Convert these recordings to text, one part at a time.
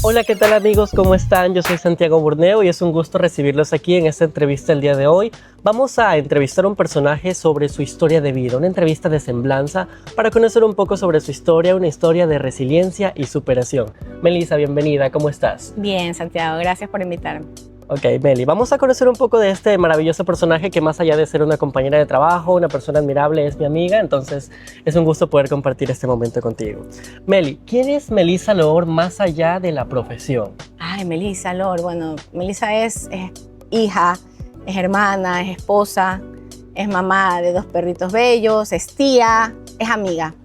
Hola, ¿qué tal amigos? ¿Cómo están? Yo soy Santiago Burneo y es un gusto recibirlos aquí en esta entrevista el día de hoy. Vamos a entrevistar a un personaje sobre su historia de vida, una entrevista de semblanza para conocer un poco sobre su historia, una historia de resiliencia y superación. Melissa, bienvenida, ¿cómo estás? Bien, Santiago, gracias por invitarme. Ok, Meli, vamos a conocer un poco de este maravilloso personaje que más allá de ser una compañera de trabajo, una persona admirable, es mi amiga, entonces es un gusto poder compartir este momento contigo. Meli, ¿quién es Melissa Loor más allá de la profesión? Ay, Melissa Loor, bueno, Melissa es hija, es hermana, es esposa, es mamá de 2 perritos bellos, es tía, es amiga.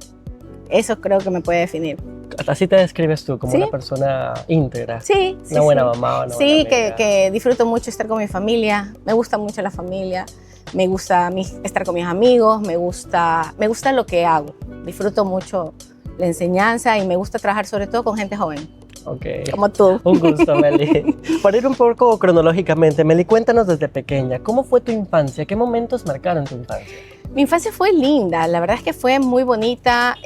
Eso creo que me puede definir. Así te describes tú, como ¿Sí? una persona íntegra. Sí, Una buena mamá, una sí, buena amiga. que disfruto mucho estar con mi familia, me gusta mucho la familia, me gusta estar con mis amigos, me gusta lo que hago. Disfruto mucho la enseñanza y me gusta trabajar sobre todo con gente joven, Ok. como tú. Un gusto, Meli. Para ir un poco cronológicamente, Meli, cuéntanos desde pequeña, ¿cómo fue tu infancia? ¿Qué momentos marcaron tu infancia? Mi infancia fue linda, la verdad es que fue muy bonita.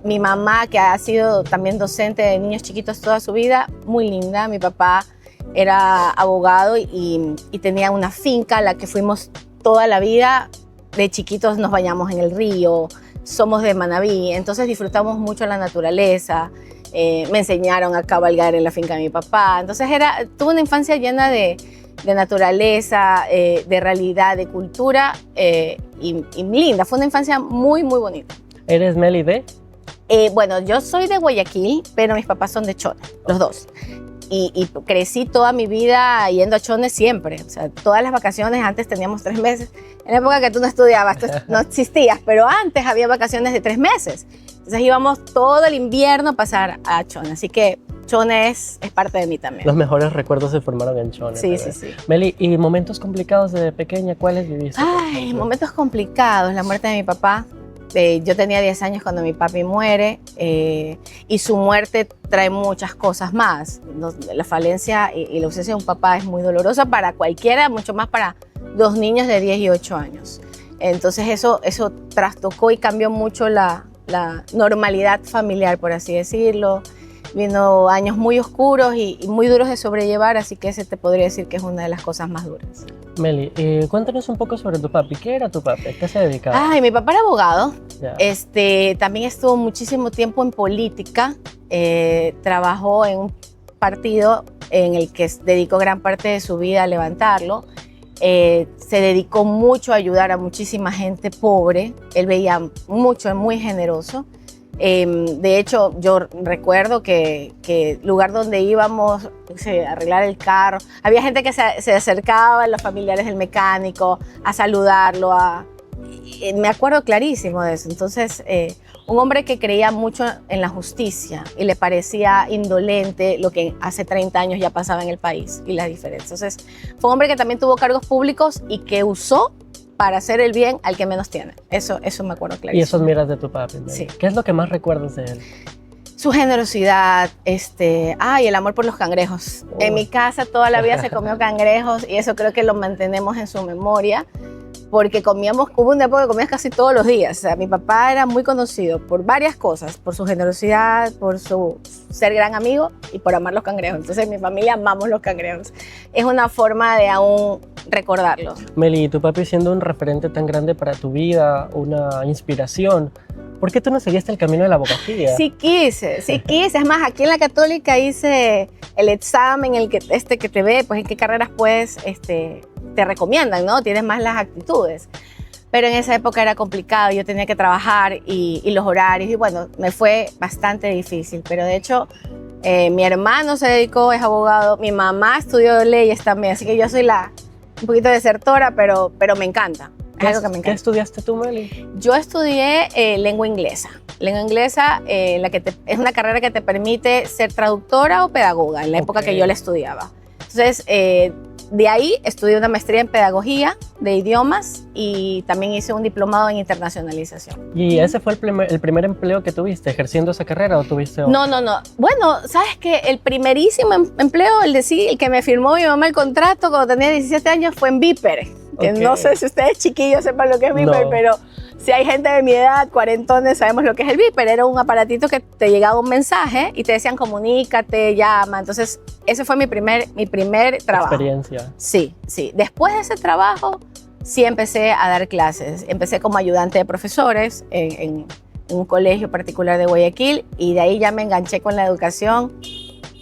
Mi mamá, que ha sido también docente de niños chiquitos toda su vida, muy linda. Mi papá era abogado y tenía una finca a la que fuimos toda la vida. De chiquitos nos bañamos en el río, somos de Manabí, entonces disfrutamos mucho la naturaleza. Me enseñaron a cabalgar en la finca de mi papá. Entonces tuve una infancia llena de naturaleza, de realidad, de cultura y linda. Fue una infancia muy, muy bonita. ¿Eres Meli de? Bueno, yo soy de Guayaquil, pero mis papás son de Chone, los dos. Y crecí toda mi vida yendo a Chone siempre. O sea, todas las vacaciones, antes teníamos 3 meses. En la época que tú no estudiabas, tú no existías, pero antes había vacaciones de 3 meses. Entonces íbamos todo el invierno a pasar a Chone. Así que Chone es parte de mí también. Los mejores recuerdos se formaron en Chone. Sí, ¿verdad? sí. Meli, ¿y momentos complicados de pequeña? ¿Cuáles viviste? Ay, momentos complicados. La muerte de mi papá. Yo tenía 10 años cuando mi papi muere y su muerte trae muchas cosas más. La falencia y la ausencia de un papá es muy dolorosa para cualquiera, mucho más para 2 niños de 10 y 8 años. Entonces eso trastocó y cambió mucho la normalidad familiar, por así decirlo. Vino años muy oscuros y muy duros de sobrellevar, así que ese te podría decir que es una de las cosas más duras. Meli, cuéntanos un poco sobre tu papi. ¿Qué era tu papi? ¿A qué se dedicaba? Ay, mi papá era abogado. Ya. También estuvo muchísimo tiempo en política. Trabajó en un partido en el que dedicó gran parte de su vida a levantarlo. Se dedicó mucho a ayudar a muchísima gente pobre. Él veía mucho, muy generoso. De hecho, yo recuerdo que el lugar donde íbamos a arreglar el carro, había gente que se acercaba, los familiares del mecánico, a saludarlo. Me acuerdo clarísimo de eso. Entonces, un hombre que creía mucho en la justicia y le parecía indolente lo que hace 30 años ya pasaba en el país y las diferencias. Entonces, fue un hombre que también tuvo cargos públicos y que usó para hacer el bien al que menos tiene. Eso me acuerdo clarísimo. Y eso admiras de tu papi, Meli. Sí. ¿Qué es lo que más recuerdas de él? Su generosidad, el amor por los cangrejos. Oh. En mi casa toda la vida se comió cangrejos y eso creo que lo mantenemos en su memoria, porque hubo una época que comías casi todos los días. O sea, mi papá era muy conocido por varias cosas, por su generosidad, por su ser gran amigo y por amar los cangrejos. Entonces, mi familia amamos los cangrejos. Es una forma de aún recordarlo. Meli, tu papi siendo un referente tan grande para tu vida, una inspiración, ¿por qué tú no seguiste el camino de la abogacía? Sí quise. Es más, aquí en la Católica hice el examen, que te ve, pues en qué carreras puedes, te recomiendan, ¿no? Tienes más las actitudes. Pero en esa época era complicado, yo tenía que trabajar y los horarios, y bueno, me fue bastante difícil. Pero de hecho, mi hermano se dedicó, es abogado, mi mamá estudió leyes también, así que yo soy un poquito desertora, pero me encanta. Es algo que me encanta. ¿Qué estudiaste tú, Meli? Yo estudié lengua inglesa. Lengua inglesa, es una carrera que te permite ser traductora o pedagoga, en la época que yo la estudiaba. Entonces, de ahí estudié una maestría en pedagogía de idiomas y también hice un diplomado en internacionalización. ¿Y ese fue el primer empleo que tuviste ejerciendo esa carrera o tuviste otro? No. Bueno, ¿sabes qué? El primerísimo empleo, el que me firmó mi mamá el contrato cuando tenía 17 años fue en Viper. Que no sé si ustedes chiquillos sepan lo que es Viper, pero si hay gente de mi edad, cuarentones, sabemos lo que es el beeper. Era un aparatito que te llegaba un mensaje y te decían comunícate, llama. Entonces, ese fue mi primer trabajo. Experiencia. Sí, sí. Después de ese trabajo, sí empecé a dar clases. Empecé como ayudante de profesores en un colegio particular de Guayaquil y de ahí ya me enganché con la educación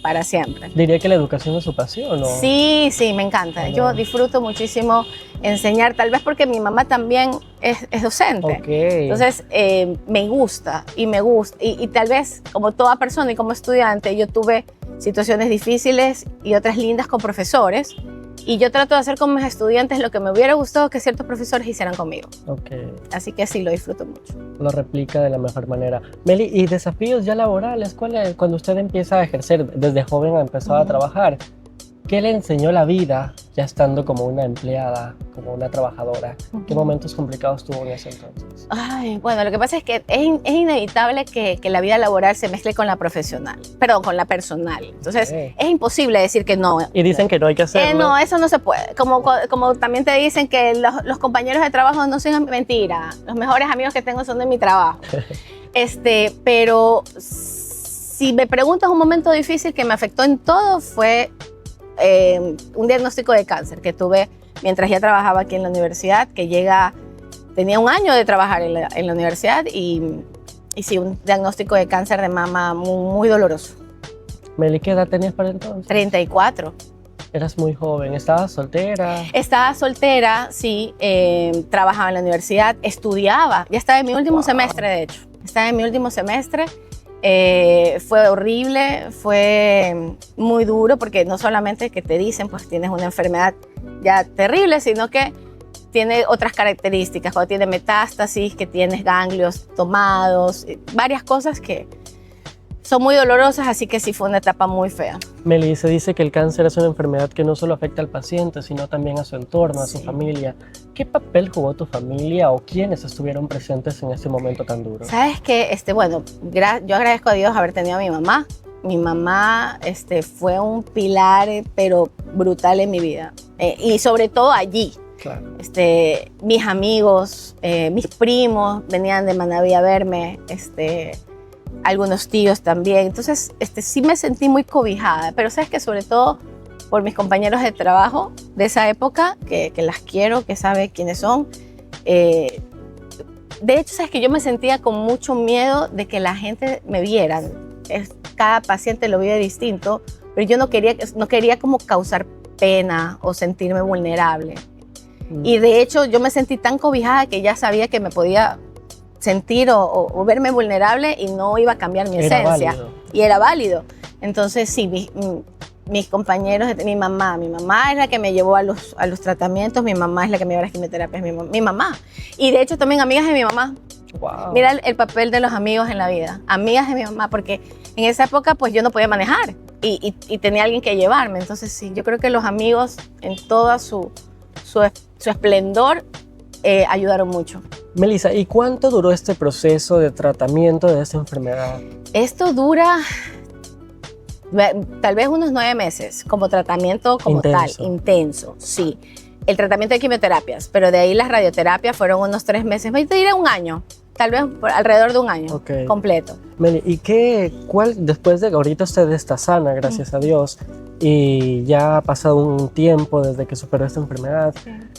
para siempre. Diría que la educación es su pasión, ¿no? Sí, sí, me encanta. Bueno. Yo disfruto muchísimo enseñar, tal vez porque mi mamá también es docente. Ok. Entonces, me gusta y tal vez como toda persona y como estudiante, yo tuve situaciones difíciles y otras lindas con profesores. Y yo trato de hacer con mis estudiantes lo que me hubiera gustado que ciertos profesores hicieran conmigo. Ok. Así que sí, lo disfruto mucho. Lo replica de la mejor manera. Meli, ¿y desafíos ya laborales? Cuando usted empieza a ejercer, desde joven ha empezado a trabajar, ¿qué le enseñó la vida ya estando como una empleada, como una trabajadora? ¿Qué momentos complicados tuvo en ese entonces? Ay, bueno, lo que pasa es que es inevitable que la vida laboral se mezcle con la profesional, perdón, con la personal. Entonces, es imposible decir que no. Y dicen que no hay que hacerlo. No, eso no se puede. Como también te dicen que los compañeros de trabajo no son mentira. Los mejores amigos que tengo son de mi trabajo. Pero si me preguntas un momento difícil que me afectó en todo fue un diagnóstico de cáncer que tuve mientras ya trabajaba aquí en la universidad, tenía un año de trabajar en la universidad y sí, un diagnóstico de cáncer de mama muy, muy doloroso. Meli, ¿qué edad tenías para entonces? 34. Eras muy joven, ¿estabas soltera? Estaba soltera, sí, trabajaba en la universidad, estudiaba, ya estaba en mi último semestre, de hecho. Estaba en mi último semestre. Fue horrible, fue muy duro porque no solamente que te dicen pues tienes una enfermedad ya terrible, sino que tiene otras características, cuando tiene metástasis, que tienes ganglios tomados, varias cosas que son muy dolorosas, así que sí fue una etapa muy fea. Meli, se dice que el cáncer es una enfermedad que no solo afecta al paciente, sino también a su entorno, a su familia. ¿Qué papel jugó tu familia o quiénes estuvieron presentes en este momento tan duro? Sabes que, bueno, yo agradezco a Dios haber tenido a mi mamá. Mi mamá fue un pilar, pero brutal en mi vida. Y sobre todo allí. Claro. Mis amigos, mis primos venían de Manabí a verme, algunos tíos también. Entonces, sí me sentí muy cobijada, pero sabes que sobre todo por mis compañeros de trabajo de esa época, que las quiero, que sabe quiénes son. De hecho, sabes que yo me sentía con mucho miedo de que la gente me viera. Cada paciente lo vive distinto, pero yo no quería como causar pena o sentirme vulnerable. Y de hecho, yo me sentí tan cobijada que ya sabía que me podía sentir o verme vulnerable y no iba a cambiar mi esencia. Válido. Y era válido. Entonces, sí, mis compañeros, mi mamá es la que me llevó a los tratamientos, mi mamá es la que me llevó a las quimioterapias, mi mamá. Y de hecho, también amigas de mi mamá. Wow. Mira el papel de los amigos en la vida. Amigas de mi mamá, porque en esa época pues yo no podía manejar y tenía alguien que llevarme. Entonces, sí, yo creo que los amigos en toda su esplendor ayudaron mucho. Melissa, ¿y cuánto duró este proceso de tratamiento de esta enfermedad? Esto dura tal vez unos 9 meses como tratamiento como tal, intenso, sí. El tratamiento de quimioterapias, pero de ahí las radioterapias fueron unos 3 meses, me diré un año, tal vez alrededor de un año completo. Meli, ¿y después de ahorita usted está sana, gracias a Dios, y ya ha pasado un tiempo desde que superó esta enfermedad,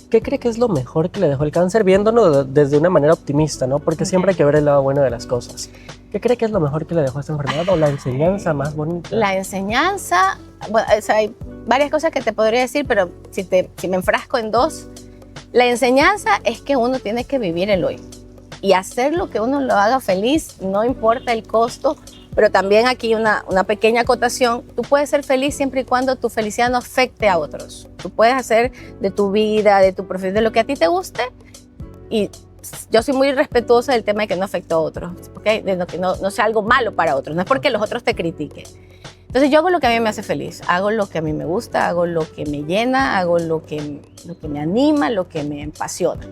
¿qué cree que es lo mejor que le dejó el cáncer? Viéndonos desde una manera optimista, ¿no? Porque siempre hay que ver el lado bueno de las cosas. ¿Qué cree que es lo mejor que le dejó esta enfermedad o la enseñanza más bonita? La enseñanza, bueno, hay varias cosas que te podría decir, pero si me enfrasco en 2, la enseñanza es que uno tiene que vivir el hoy y hacer lo que uno lo haga feliz, no importa el costo, pero también aquí una pequeña acotación, tú puedes ser feliz siempre y cuando tu felicidad no afecte a otros. Tú puedes hacer de tu vida, de tu profesión, de lo que a ti te guste, y yo soy muy respetuosa del tema de que no afecte a otros, ¿okay? De que no sea algo malo para otros, no es porque los otros te critiquen. Entonces yo hago lo que a mí me hace feliz, hago lo que a mí me gusta, hago lo que me llena, hago lo que me anima, lo que me apasiona.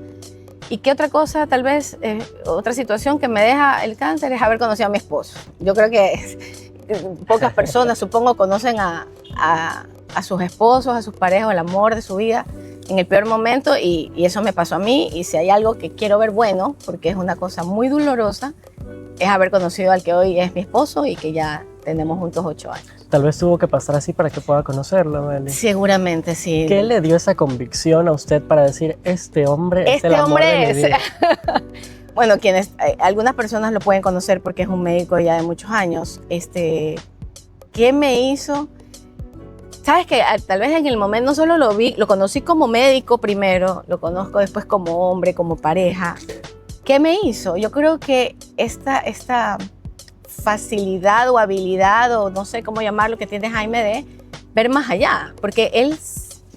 ¿Y qué otra cosa, tal vez, otra situación que me deja el cáncer es haber conocido a mi esposo? Yo creo que pocas personas, supongo, conocen a sus esposos, a sus parejas, el amor de su vida. en el peor momento y eso me pasó a mí. Y si hay algo que quiero ver bueno, porque es una cosa muy dolorosa, es haber conocido al que hoy es mi esposo y que ya tenemos juntos 8 años. Tal vez tuvo que pasar así para que pueda conocerlo, Meli. Seguramente, sí. ¿Qué le dio esa convicción a usted para decir, este hombre es el amor de mi vida? Bueno, algunas personas lo pueden conocer porque es un médico ya de muchos años. ¿Qué me hizo? Sabes que tal vez en el momento no solo lo conocí como médico primero, lo conozco después como hombre, como pareja. ¿Qué me hizo? Yo creo que esta facilidad o habilidad, o no sé cómo llamarlo, que tiene Jaime de ver más allá, porque él,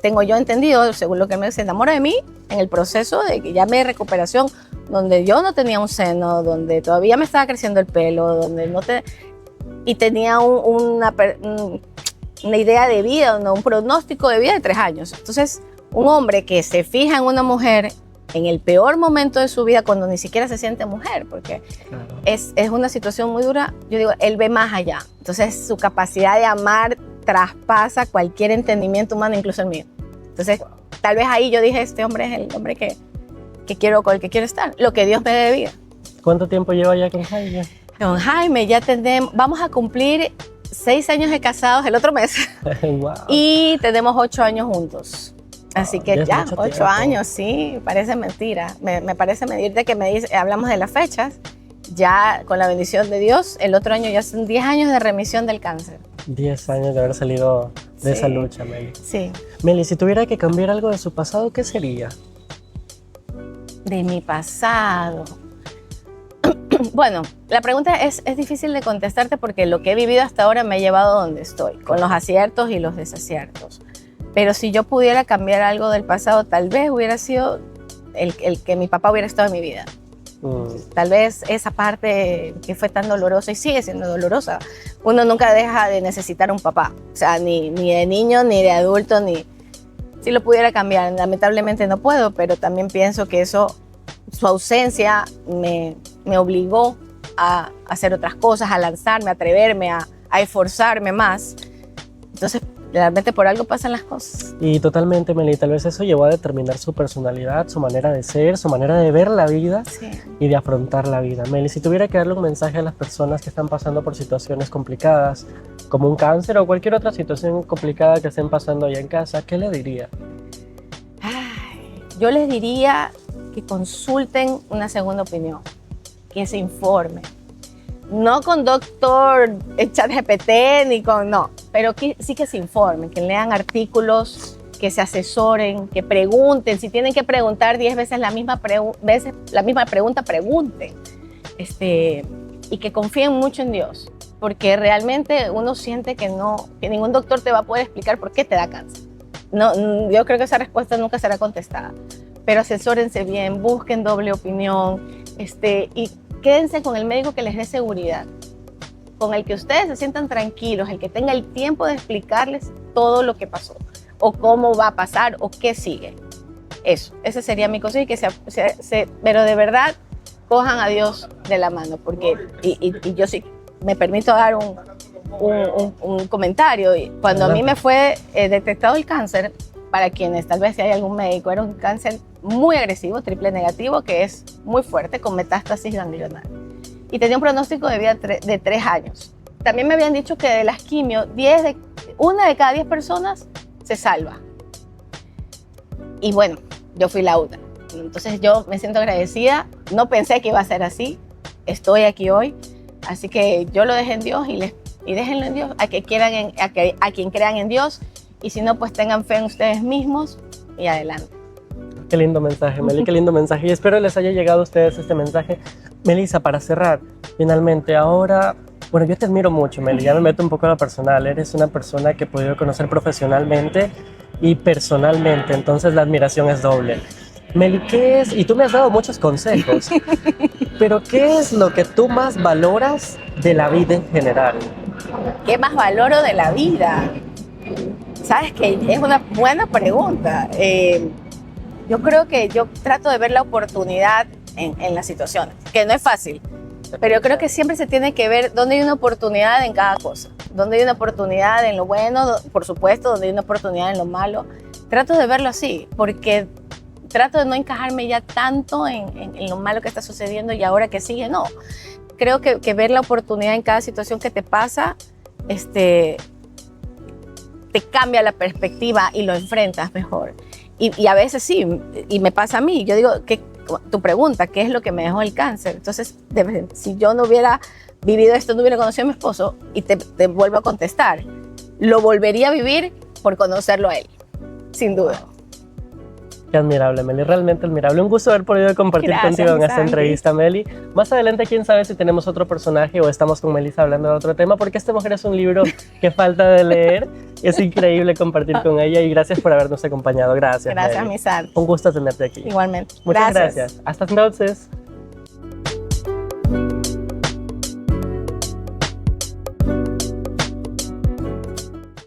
tengo yo entendido, según lo que me se enamora de mí en el proceso de que ya me recuperación, donde yo no tenía un seno, donde todavía me estaba creciendo el pelo, donde y tenía una idea de vida, un pronóstico de vida de 3 años. Entonces, un hombre que se fija en una mujer en el peor momento de su vida, cuando ni siquiera se siente mujer, porque claro, es una situación muy dura, yo digo, él ve más allá. Entonces, su capacidad de amar traspasa cualquier entendimiento humano, incluso el mío. Entonces, tal vez ahí yo dije, este hombre es el hombre que quiero, con el que quiero estar, lo que Dios me dé de vida. ¿Cuánto tiempo lleva ya con Jaime? Con Jaime ya vamos a cumplir 6 años de casados el otro mes. Wow. Y tenemos 8 años juntos. Así que ya 8 años, sí, parece mentira. Me parece mentirte que hablamos de las fechas. Ya con la bendición de Dios, el otro año ya son 10 años de remisión del cáncer. 10 años de haber salido de esa lucha, Meli. Sí. Meli, si tuviera que cambiar algo de su pasado, ¿qué sería? De mi pasado. Bueno, la pregunta es difícil de contestarte porque lo que he vivido hasta ahora me ha llevado a donde estoy, con los aciertos y los desaciertos. Pero si yo pudiera cambiar algo del pasado, tal vez hubiera sido el que mi papá hubiera estado en mi vida. Tal vez esa parte que fue tan dolorosa y sigue siendo dolorosa. Uno nunca deja de necesitar un papá, o sea, ni de niño, ni de adulto, ni... Si lo pudiera cambiar, lamentablemente no puedo, pero también pienso que su ausencia me obligó a hacer otras cosas, a lanzarme, a atreverme, a esforzarme más. Entonces, realmente por algo pasan las cosas. Y totalmente, Meli, tal vez eso llevó a determinar su personalidad, su manera de ser, su manera de ver la vida, sí, y de afrontar la vida. Meli, si tuviera que darle un mensaje a las personas que están pasando por situaciones complicadas, como un cáncer o cualquier otra situación complicada que estén pasando allá en casa, ¿qué le diría? Yo les diría que consulten una segunda opinión, que se informen. No con doctor ChatGPT ni con... No, pero sí que se informen, que lean artículos, que se asesoren, que pregunten. Si tienen que preguntar 10 veces la misma pregunta, pregunten. Y que confíen mucho en Dios, porque realmente uno siente que ningún doctor te va a poder explicar por qué te da cáncer. No, yo creo que esa respuesta nunca será contestada. Pero asesórense bien, busquen doble opinión, y quédense con el médico que les dé seguridad, con el que ustedes se sientan tranquilos, el que tenga el tiempo de explicarles todo lo que pasó, o cómo va a pasar, o qué sigue. Ese sería mi consejo, y pero de verdad, cojan a Dios de la mano, porque, y yo sí me permito dar un comentario. Cuando a mí me fue detectado el cáncer, para quienes tal vez si hay algún médico, era un cáncer muy agresivo, triple negativo, que es muy fuerte, con metástasis ganglionar. Y tenía un pronóstico de vida de 3 años. También me habían dicho que de las quimio, 1 de cada 10 personas se salva. Y bueno, yo fui la una. Entonces yo me siento agradecida. No pensé que iba a ser así. Estoy aquí hoy. Así que yo lo dejé en Dios y déjenlo en Dios, a quien crean en Dios. Y si no, pues tengan fe en ustedes mismos y adelante. Qué lindo mensaje, Meli, qué lindo mensaje. Y espero les haya llegado a ustedes este mensaje. Melissa, para cerrar, finalmente, ahora, bueno, yo te admiro mucho, Meli, ya me meto un poco en lo personal. Eres una persona que he podido conocer profesionalmente y personalmente, entonces la admiración es doble. Meli, ¿qué es? Y tú me has dado muchos consejos, pero ¿qué es lo que tú más valoras de la vida en general? ¿Qué más valoro de la vida? Sabes que es una buena pregunta. Yo creo que yo trato de ver la oportunidad en las situaciones, que no es fácil, pero yo creo que siempre se tiene que ver dónde hay una oportunidad en cada cosa, dónde hay una oportunidad en lo bueno, por supuesto, donde hay una oportunidad en lo malo, trato de verlo así, porque trato de no encajarme ya tanto en lo malo que está sucediendo y ahora que sigue, no. Creo que ver la oportunidad en cada situación que te pasa, te cambia la perspectiva y lo enfrentas mejor. Y a veces sí, y me pasa a mí, yo digo, tu pregunta, ¿qué es lo que me dejó el cáncer? Entonces, si yo no hubiera vivido esto, no hubiera conocido a mi esposo, y te vuelvo a contestar, lo volvería a vivir por conocerlo a él, sin duda. Qué admirable, Meli, realmente admirable. Un gusto haber podido compartir contigo en esta entrevista, Meli. Más adelante, quién sabe si tenemos otro personaje o estamos con Melissa hablando de otro tema, porque esta mujer es un libro que falta de leer. Es increíble compartir con ella y gracias por habernos acompañado. Gracias, Gracias, Meli. mi Santi. Un gusto tenerte aquí. Igualmente. Muchas gracias. Hasta entonces.